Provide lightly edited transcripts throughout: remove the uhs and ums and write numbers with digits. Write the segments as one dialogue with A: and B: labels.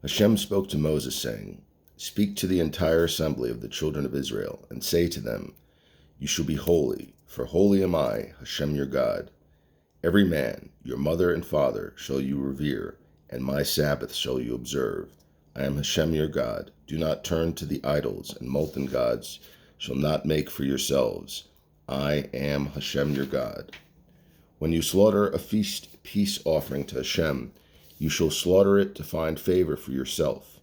A: Hashem spoke to Moses, saying, Speak to the entire assembly of the children of Israel, and say to them, You shall be holy, for holy am I, Hashem your God. Every man, your mother and father, shall you revere, and my Sabbath shall you observe. I am Hashem your God. Do not turn to the idols, and molten gods shall not make for yourselves. I am Hashem your God. When you slaughter a feast peace offering to Hashem, you shall slaughter it to find favor for yourself.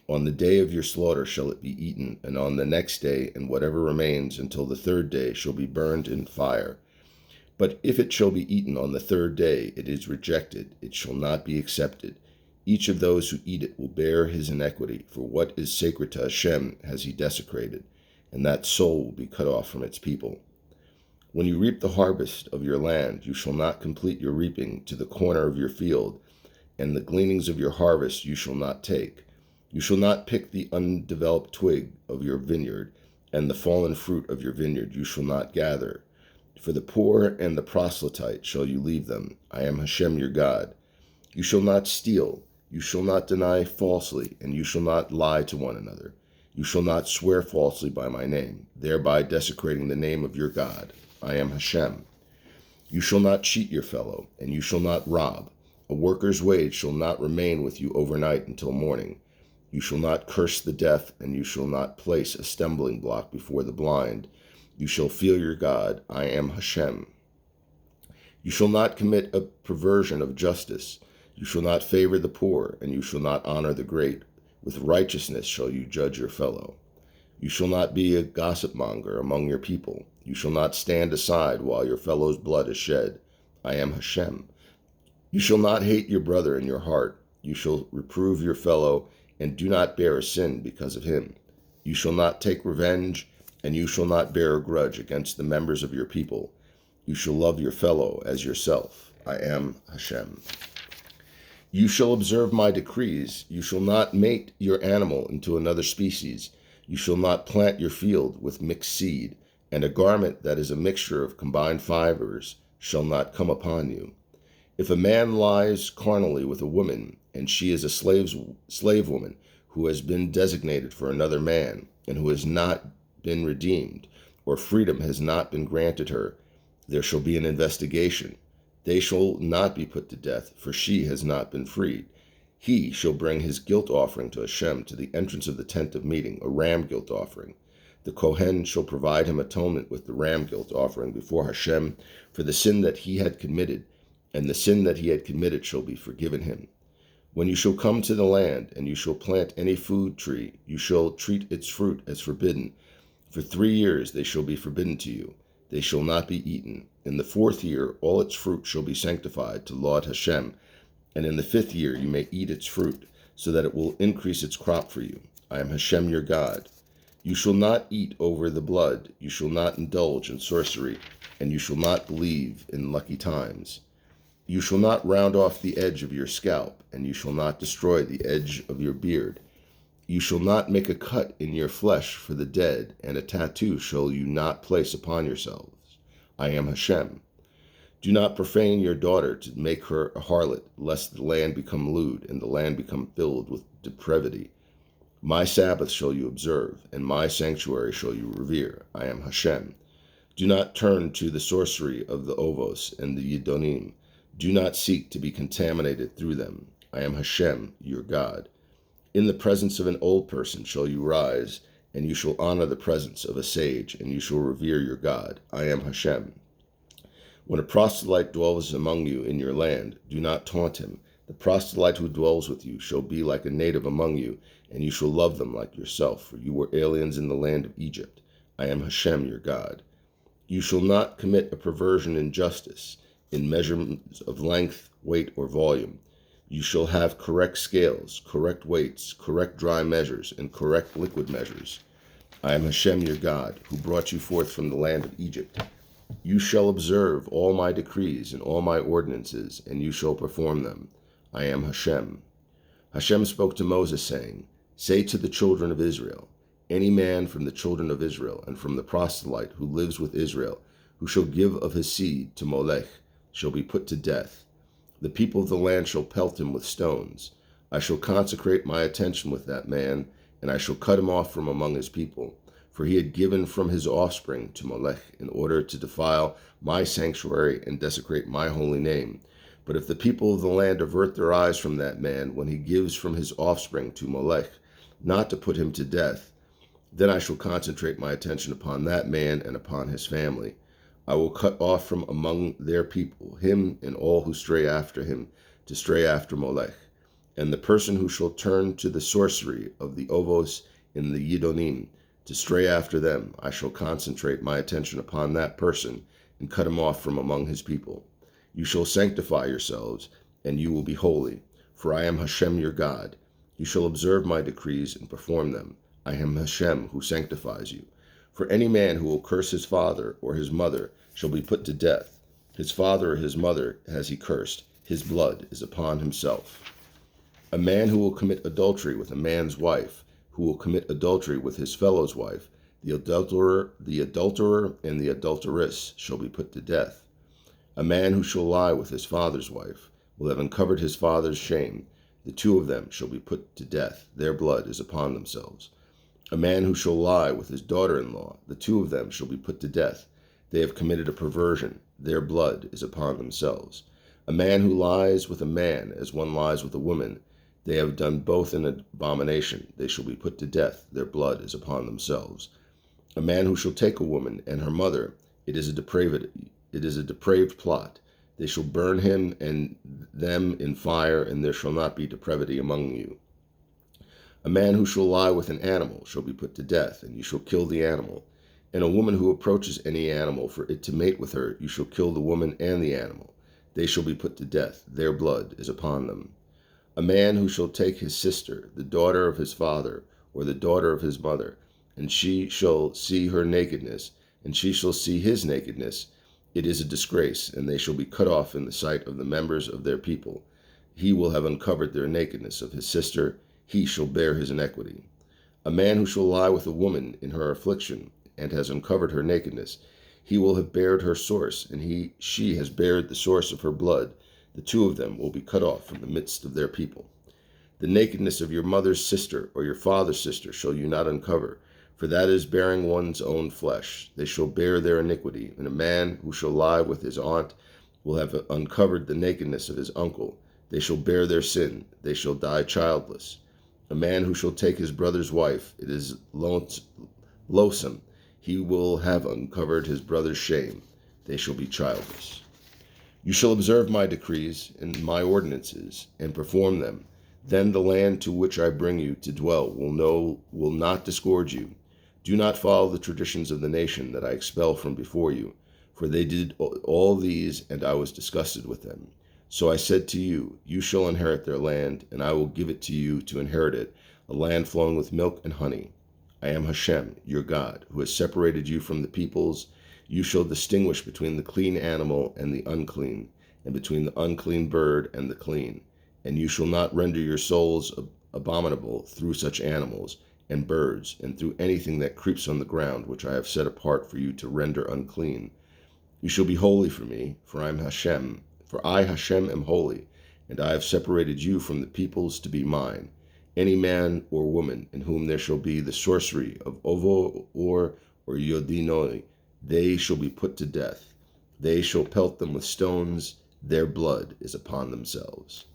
A: On the day of your slaughter shall it be eaten, and on the next day, and whatever remains until the third day shall be burned in fire. But if it shall be eaten on the third day, it is rejected, it shall not be accepted. Each of those who eat it will bear his iniquity, for what is sacred to Hashem has he desecrated, and that soul will be cut off from its people. When you reap the harvest of your land, you shall not complete your reaping to the corner of your field, and the gleanings of your harvest you shall not take. You shall not pick the undeveloped twig of your vineyard, and the fallen fruit of your vineyard you shall not gather. For the poor and the proselyte shall you leave them. I am Hashem your God. You shall not steal, you shall not deny falsely, and you shall not lie to one another. You shall not swear falsely by my name, thereby desecrating the name of your God. I am Hashem. You shall not cheat your fellow, and you shall not rob. A worker's wage shall not remain with you overnight until morning. You shall not curse the deaf, and you shall not place a stumbling block before the blind. You shall fear your God. I am Hashem. You shall not commit a perversion of justice. You shall not favor the poor, and you shall not honor the great. With righteousness shall you judge your fellow. You shall not be a gossip monger among your people. You shall not stand aside while your fellow's blood is shed. I am Hashem. You shall not hate your brother in your heart. You shall reprove your fellow, and do not bear a sin because of him. You shall not take revenge, and you shall not bear a grudge against the members of your people. You shall love your fellow as yourself. I am Hashem. You shall observe my decrees. You shall not mate your animal into another species. You shall not plant your field with mixed seed, and a garment that is a mixture of combined fibers shall not come upon you. If a man lies carnally with a woman, and she is a slave woman who has been designated for another man, and who has not been redeemed, or freedom has not been granted her, there shall be an investigation. They shall not be put to death, for she has not been freed. He shall bring his guilt offering to Hashem to the entrance of the tent of meeting, a ram guilt offering. The Kohen shall provide him atonement with the ram guilt offering before Hashem for the sin that he had committed, and the sin that he had committed shall be forgiven him. When you shall come to the land, and you shall plant any food tree, you shall treat its fruit as forbidden. For 3 years they shall be forbidden to you. They shall not be eaten. In the 4th year all its fruit shall be sanctified to Lord Hashem, and in the 5th year you may eat its fruit, so that it will increase its crop for you. I am Hashem your God. You shall not eat over the blood. You shall not indulge in sorcery, and you shall not believe in lucky times. You shall not round off the edge of your scalp, and you shall not destroy the edge of your beard. You shall not make a cut in your flesh for the dead, and a tattoo shall you not place upon yourselves. I am Hashem. Do not profane your daughter to make her a harlot, lest the land become lewd, and the land become filled with depravity. My Sabbath shall you observe, and my sanctuary shall you revere. I am Hashem. Do not turn to the sorcery of the Ovos and the Yidonim. Do not seek to be contaminated through them. I am Hashem, your God. In the presence of an old person shall you rise, and you shall honor the presence of a sage, and you shall revere your God. I am Hashem. When a proselyte dwells among you in your land, do not taunt him. The proselyte who dwells with you shall be like a native among you, and you shall love them like yourself, for you were aliens in the land of Egypt. I am Hashem, your God. You shall not commit a perversion in justice, in measurements of length, weight, or volume. You shall have correct scales, correct weights, correct dry measures, and correct liquid measures. I am Hashem your God, who brought you forth from the land of Egypt. You shall observe all my decrees and all my ordinances, and you shall perform them. I am Hashem. Hashem spoke to Moses, saying, Say to the children of Israel, any man from the children of Israel and from the proselyte who lives with Israel, who shall give of his seed to Molech, shall be put to death. The people of the land shall pelt him with stones. I shall consecrate my attention with that man, and I shall cut him off from among his people. For he had given from his offspring to Molech in order to defile my sanctuary and desecrate my holy name. But if the people of the land avert their eyes from that man when he gives from his offspring to Molech, not to put him to death, then I shall concentrate my attention upon that man and upon his family. I will cut off from among their people him and all who stray after him, to stray after Molech. And the person who shall turn to the sorcery of the Ovos in the Yidonim, to stray after them, I shall concentrate my attention upon that person and cut him off from among his people. You shall sanctify yourselves, and you will be holy, for I am Hashem your God. You shall observe my decrees and perform them. I am Hashem who sanctifies you. For any man who will curse his father or his mother shall be put to death. His father or his mother has he cursed. His blood is upon himself. A man who will commit adultery with a man's wife, who will commit adultery with his fellow's wife, the adulterer, and the adulteress shall be put to death. A man who shall lie with his father's wife will have uncovered his father's shame. The two of them shall be put to death. Their blood is upon themselves. A man who shall lie with his daughter-in-law, the two of them shall be put to death. They have committed a perversion. Their blood is upon themselves. A man who lies with a man as one lies with a woman, they have done both an abomination. They shall be put to death. Their blood is upon themselves. A man who shall take a woman and her mother, it is a depraved plot. They shall burn him and them in fire, and there shall not be depravity among you. A man who shall lie with an animal shall be put to death, and you shall kill the animal. And a woman who approaches any animal for it to mate with her, you shall kill the woman and the animal. They shall be put to death. Their blood is upon them. A man who shall take his sister, the daughter of his father, or the daughter of his mother, and she shall see her nakedness, and she shall see his nakedness, it is a disgrace, and they shall be cut off in the sight of the members of their people. He will have uncovered their nakedness of his sister. He shall bear his iniquity. A man who shall lie with a woman in her affliction, and has uncovered her nakedness, he will have bared her source, and she has bared the source of her blood. The two of them will be cut off from the midst of their people. The nakedness of your mother's sister or your father's sister shall you not uncover, for that is bearing one's own flesh. They shall bear their iniquity, and a man who shall lie with his aunt will have uncovered the nakedness of his uncle. They shall bear their sin. They shall die childless. A man who shall take his brother's wife, it is loathsome. He will have uncovered his brother's shame. They shall be childless. You shall observe my decrees and my ordinances, and perform them. Then the land to which I bring you to dwell will not disgorge you. Do not follow the traditions of the nation that I expel from before you, for they did all these, and I was disgusted with them. So I said to you, you shall inherit their land, and I will give it to you to inherit it, a land flowing with milk and honey. I am Hashem, your God, who has separated you from the peoples. You shall distinguish between the clean animal and the unclean, and between the unclean bird and the clean. And you shall not render your souls abominable through such animals and birds, and through anything that creeps on the ground, which I have set apart for you to render unclean. You shall be holy for me, for I, Hashem, am holy, and I have separated you from the peoples to be mine. Any man or woman in whom there shall be the sorcery of Ovo or Yodinoi, they shall be put to death. They shall pelt them with stones. Their blood is upon themselves.